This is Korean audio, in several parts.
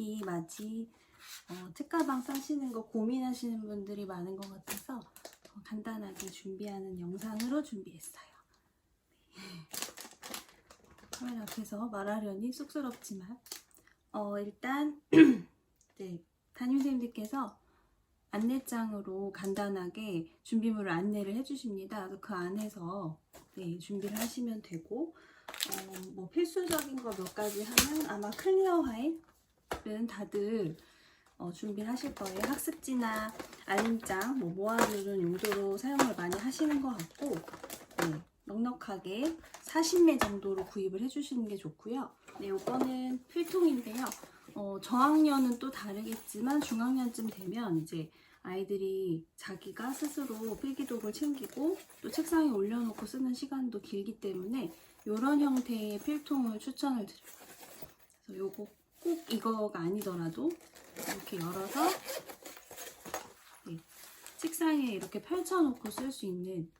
여름이 맞이 책가방 싸시는 거 고민하시는 분들이 많은 것 같아서 간단하게 준비하는 영상으로 준비했어요. 카메라 앞에서 말하려니 쑥스럽지만 일단 네, 담임선생님들께서 안내장으로 간단하게 준비물을 안내를 해주십니다. 그래서 그 안에서 네, 준비를 하시면 되고 뭐 필수적인 거 몇 가지 하면 아마 클리어 화일은 다들 준비를 하실 거예요. 학습지나 알림장, 뭐 모아두는 용도로 사용을 많이 하시는 것 같고 네, 넉넉하게 40매 정도로 구입을 해주시는 게 좋고요. 네, 이거는 필통인데요. 저학년은 또 다르겠지만 중학년쯤 되면 이제 아이들이 자기가 스스로 필기독을 챙기고 또 책상에 올려놓고 쓰는 시간도 길기 때문에 이런 형태의 필통을 추천을 드려요. 그래서 요거 꼭 이거가 아니더라도 이렇게 열어서 네, 책상에 이렇게 펼쳐놓고 쓸 수 있는,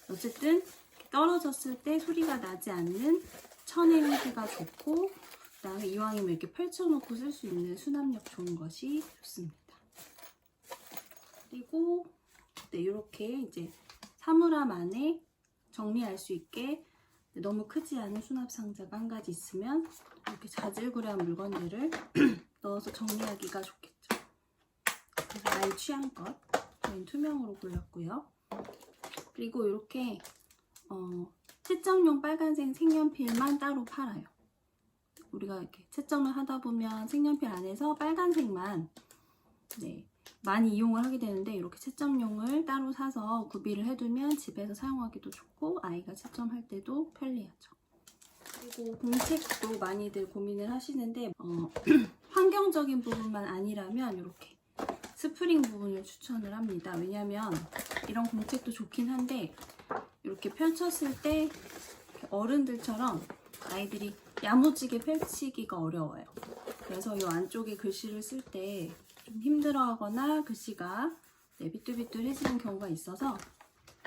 어쨌든 떨어졌을 때 소리가 나지 않는 천의 형태가 좋고 그다음에 이왕이면 이렇게 펼쳐놓고 쓸 수 있는 수납력 좋은 것이 좋습니다. 그리고 네, 이렇게 이제 사물함 안에 정리할 수 있게 너무 크지 않은 수납 상자가 한 가지 있으면 이렇게 자질구레한 물건들을 넣어서 정리하기가 좋겠죠. 그래서 아이 취향껏 저희는 투명으로 골랐고요. 그리고 이렇게 채점용 빨간색 색연필만 따로 팔아요. 우리가 이렇게 채점을 하다 보면 색연필 안에서 빨간색만 네, 많이 이용을 하게 되는데 이렇게 채점용을 따로 사서 구비를 해두면 집에서 사용하기도 좋고 아이가 채점할 때도 편리하죠. 그리고 공책도 많이들 고민을 하시는데 환경적인 부분만 아니라면 이렇게 스프링 부분을 추천을 합니다. 왜냐하면 이런 공책도 좋긴 한데 이렇게 펼쳤을 때 어른들처럼 아이들이 야무지게 펼치기가 어려워요. 그래서 이 안쪽에 글씨를 쓸 때 좀 힘들어하거나 글씨가 네, 비뚤비뚤해지는 경우가 있어서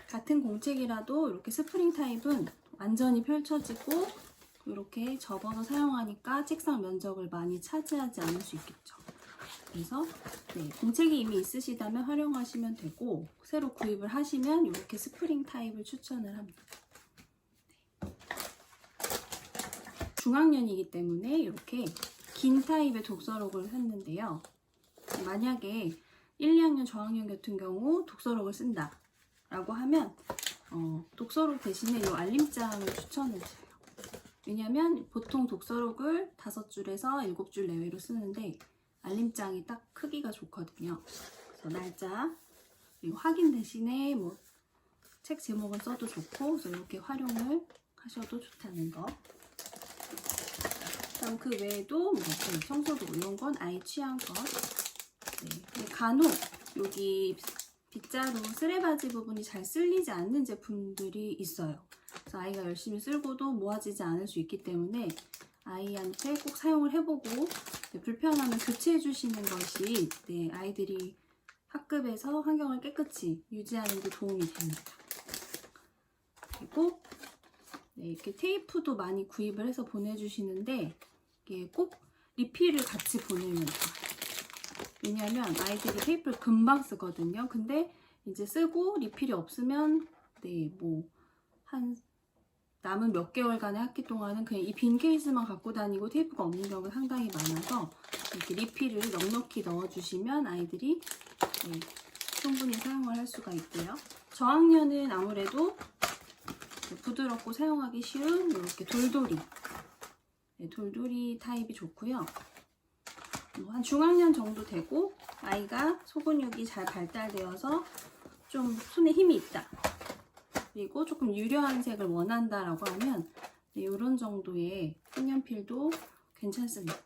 같은 공책이라도 이렇게 스프링 타입은 완전히 펼쳐지고 이렇게 접어서 사용하니까 책상 면적을 많이 차지하지 않을 수 있겠죠. 그래서 네, 공책이 이미 있으시다면 활용하시면 되고 새로 구입을 하시면 이렇게 스프링 타입을 추천을 합니다. 네. 중학년이기 때문에 이렇게 긴 타입의 독서록을 샀는데요. 만약에 1, 2학년 저학년 같은 경우 독서록을 쓴다 라고 하면 독서록 대신에 이 알림장을 추천을 드려요. 왜냐면 보통 독서록을 5줄에서 7줄 내외로 쓰는데 알림장이 딱 크기가 좋거든요. 그래서 날짜 그리고 확인 대신에 뭐 책 제목을 써도 좋고 그래서 이렇게 활용을 하셔도 좋다는 거. 그다음 그 외에도 뭐 청소도 이런 건 아이 취향껏. 네, 간혹 여기 빗자루 쓰레바지 부분이 잘 쓸리지 않는 제품들이 있어요. 그래서 아이가 열심히 쓸고도 모아지지 않을 수 있기 때문에 아이한테 꼭 사용을 해보고 네, 불편하면 교체해 주시는 것이 네, 아이들이 학급에서 환경을 깨끗이 유지하는 데 도움이 됩니다. 그리고 네, 이렇게 테이프도 많이 구입을 해서 보내주시는데 이게 꼭 리필을 같이 보내면 좋아요. 왜냐하면 아이들이 테이프를 금방 쓰거든요. 근데 이제 쓰고 리필이 없으면 네, 뭐 한 남은 몇 개월간의 학기 동안은 그냥 이 빈 케이스만 갖고 다니고 테이프가 없는 경우가 상당히 많아서 이렇게 리필을 넉넉히 넣어주시면 아이들이 네, 충분히 사용을 할 수가 있고요. 저학년은 아무래도 부드럽고 사용하기 쉬운 이렇게 돌돌이 네, 돌돌이 타입이 좋고요. 한 중학년 정도 되고 아이가 소근육이 잘 발달되어서 좀 손에 힘이 있다 그리고 조금 유려한 색을 원한다라고 하면 네, 이런 정도의 색연필도 괜찮습니다.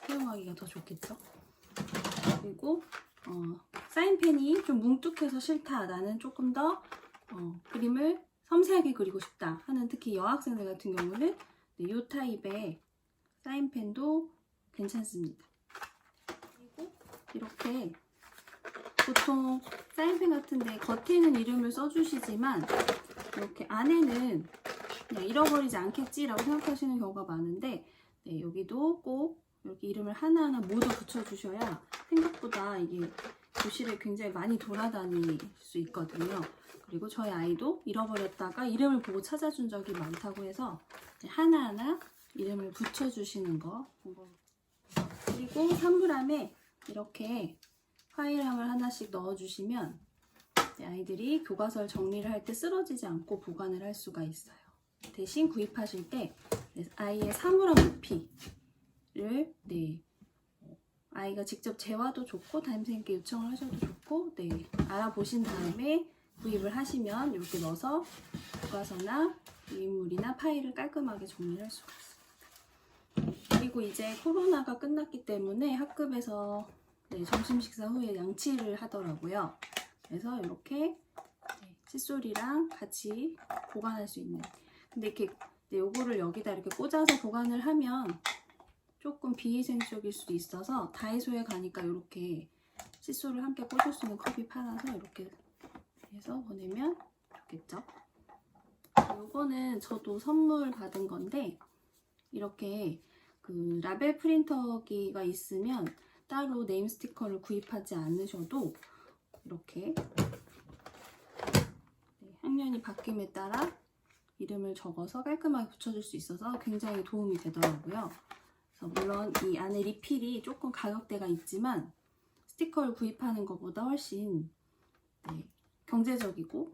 사용하기가 더 좋겠죠. 그리고 사인펜이 좀 뭉툭해서 싫다, 나는 조금 더 그림을 섬세하게 그리고 싶다 하는 특히 여학생들 같은 경우는 네, 이 타입의 사인펜도 괜찮습니다. 그리고 이렇게 보통 사인펜 같은데 겉에는 이름을 써주시지만 이렇게 안에는 그냥 잃어버리지 않겠지라고 생각하시는 경우가 많은데 네, 여기도 꼭 이렇게 이름을 하나하나 모두 붙여주셔야 생각보다 이게 교실에 굉장히 많이 돌아다닐 수 있거든요. 그리고 저희 아이도 잃어버렸다가 이름을 보고 찾아준 적이 많다고 해서 하나하나 이름을 붙여주시는 거. 그리고 산물함에 이렇게 파일함을 하나씩 넣어주시면 아이들이 교과서를 정리를 할 때 쓰러지지 않고 보관을 할 수가 있어요. 대신 구입하실 때 아이의 사물함 높이를 아이가 직접 재와도 좋고 담임선생님께 요청을 하셔도 좋고 알아보신 다음에 구입을 하시면 이렇게 넣어서 교과서나 유인물이나 파일을 깔끔하게 정리를 할 수가 있습니다. 그리고 이제 코로나가 끝났기 때문에 학급에서 점심 식사 후에 양치를 하더라고요. 그래서 이렇게 칫솔이랑 같이 보관할 수 있는. 근데 이렇게 요거를 여기다 이렇게 꽂아서 보관을 하면 조금 비위생적일 수도 있어서 다이소에 가니까 이렇게 칫솔을 함께 꽂을 수 있는 컵이 팔아서 이렇게 해서 보내면 좋겠죠. 요거는 저도 선물 받은 건데 이렇게 그 라벨 프린터기가 있으면 따로 네임 스티커를 구입하지 않으셔도 이렇게 학년이 바뀜에 따라 이름을 적어서 깔끔하게 붙여줄 수 있어서 굉장히 도움이 되더라고요. 그래서 물론 이 안에 리필이 조금 가격대가 있지만 스티커를 구입하는 것보다 훨씬 경제적이고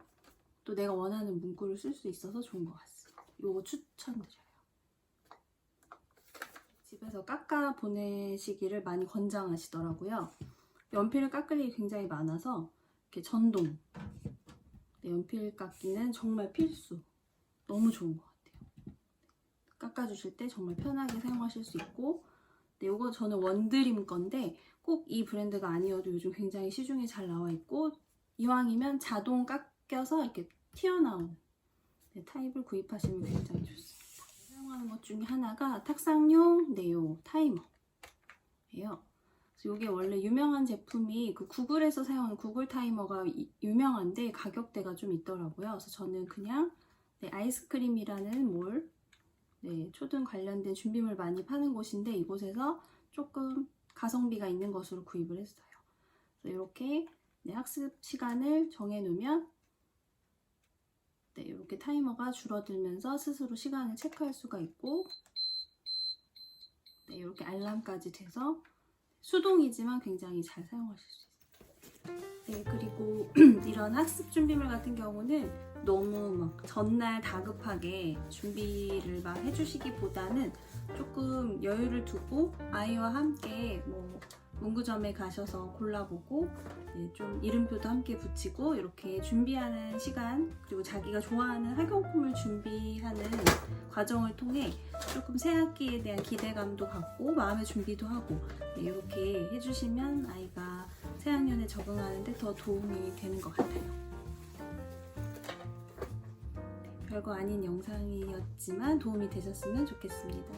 또 내가 원하는 문구를 쓸 수 있어서 좋은 것 같습니다. 이거 추천드려요. 집에서 깎아 보내시기를 많이 권장하시더라고요. 연필을 깎을 일이 굉장히 많아서 이렇게 전동 연필 깎기는 정말 필수. 너무 좋은 것 같아요. 깎아주실 때 정말 편하게 사용하실 수 있고 이거 저는 원드림 건데 꼭 이 브랜드가 아니어도 요즘 굉장히 시중에 잘 나와 있고 이왕이면 자동 깎여서 이렇게 튀어나온 타입을 구입하시면 굉장히 좋습니다. 사용하는 것 중에 하나가 탁상용 네오 타이머예요. 이게 원래 유명한 제품이 그 구글에서 사용하는 구글 타이머가 유명한데 가격대가 좀 있더라고요. 그래서 저는 그냥 아이스크림이라는 몰, 초등 관련된 준비물 많이 파는 곳인데 이곳에서 조금 가성비가 있는 것으로 구입을 했어요. 그래서 이렇게 학습 시간을 정해놓으면 이렇게 타이머가 줄어들면서 스스로 시간을 체크할 수가 있고 이렇게 알람까지 돼서 수동이지만 굉장히 잘 사용하실 수 있어요. 그리고 이런 학습 준비물 같은 경우는 너무 막 전날 다급하게 준비를 막 해주시기보다는 조금 여유를 두고 아이와 함께 문구점에 가셔서 골라보고 좀 이름표도 함께 붙이고 이렇게 준비하는 시간 그리고 자기가 좋아하는 학용품을 준비하는 과정을 통해 조금 새학기에 대한 기대감도 갖고 마음의 준비도 하고 이렇게 해주시면 아이가 새학년에 적응하는 데 더 도움이 되는 것 같아요. 별거 아닌 영상이었지만 도움이 되셨으면 좋겠습니다.